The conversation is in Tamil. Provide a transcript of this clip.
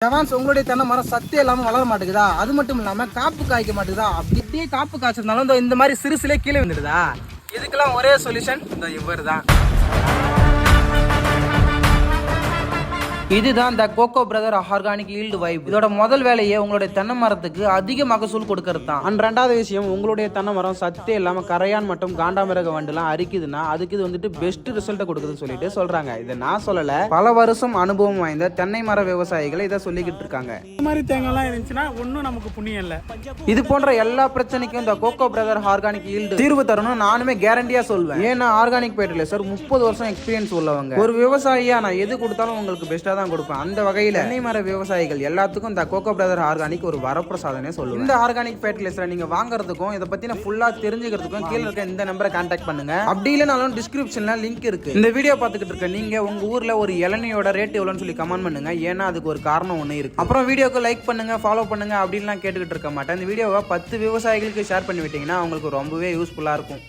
ஜவான்ஸ் உங்களுடைய தென்னை மரம் சத்தே இல்லாம வளர மாட்டேங்குதா? அது மட்டும் இல்லாம காப்பு காய்க்க மாட்டேங்குதா? அப்படியே காப்பு காய்ச்சிருந்தாலும் இந்த மாதிரி சிறுசிலே கீழே வந்துடுதா? இதுக்கெல்லாம் ஒரே சொல்யூஷன் இந்த இவர் தான். இதுதான் the coco brother organic yield vibe. இதோட முதல் வேலையே உங்களுடைய தென்னை மரத்துக்கு அதிக மகசூல் கொடுக்கறது தான். அண்ட் ரெண்டாவது விஷயம், உங்களுடைய தென்னை மரம் சத்தே இல்லாம கரையான் மற்றும் காண்டாமிருக வண்டுலாம் அரிக்குதுன்னா அதுக்கு இது வந்துட்டு பெஸ்ட் ரிசல்ட்டை கொடுக்குதுன்னு சொல்லிட்டு சொல்றாங்க. இதை நான் சொல்லல, பல வருஷம் அனுபவம் வாய்ந்த தென்னை மர விவசாயிகள் இதை சொல்லிக்கிட்டு இருக்காங்க. இந்த மாதிரி தேங்காய்லாம் இருந்துச்சுன்னா ஒன்றும் நமக்கு புண்ணியம் இல்லை. இது போன்ற எல்லா பிரச்சனைக்கும் இந்த கோகோ பிரதர் ஆர்கானிக் ஈல்டு தீர்வு தரணும் நானுமே கேரண்டியா சொல்வேன். ஏன்னா ஆர்கானிக் ஃபெர்டிலைசர் 30 வருஷம் எக்ஸ்பீரியன்ஸ் உள்ளவங்க. ஒரு விவசாயியா நான் எது கொடுத்தாலும் உங்களுக்கு பெஸ்டா தான் கொடுப்பேன். அந்த வகையில தென்னை மர விவசாயிகள் எல்லாத்துக்கும் இந்த கோகோ பிரதர் ஆர்கானிக் ஒரு வரப்பிரசாதனே சொல்லுவேன். இந்த ஆர்கானிக் ஃபெர்டிலைசரை நீங்க வாங்குறதுக்கும் இதை பத்தி ஃபுல்லா தெரிஞ்சுக்கிறதுக்கும் கீழே இருக்க இந்த நம்பரை கான்டாக்ட் பண்ணுங்க. அப்படி இல்லைனாலும் டிஸ்கிரிப்ஷன்ல லிங்க் இருக்கு. இந்த வீடியோ பார்த்துக்கிட்டு இருக்க நீங்க உங்க ஊர்ல ஒரு இளநியோட ரேட் எவ்வளோன்னு சொல்லி கமெண்ட் பண்ணுங்க. ஏன்னா அதுக்கு ஒரு காரணம் ஒன்று இருக்கு. அப்புறம் வீடியோக்கு லைக் பண்ணுங்க, ஃபாலோ பண்ணுங்க அப்படின்லாம் கேட்டுக்கிட்டு இருக்க மாட்டேன். இந்த வீடியோவை 10 விவசாயிகளுக்கு ஷேர் பண்ணி விட்டீங்கன்னா அவங்களுக்கு ரொம்பவே யூஸ்ஃபுல்லா இருக்கும்.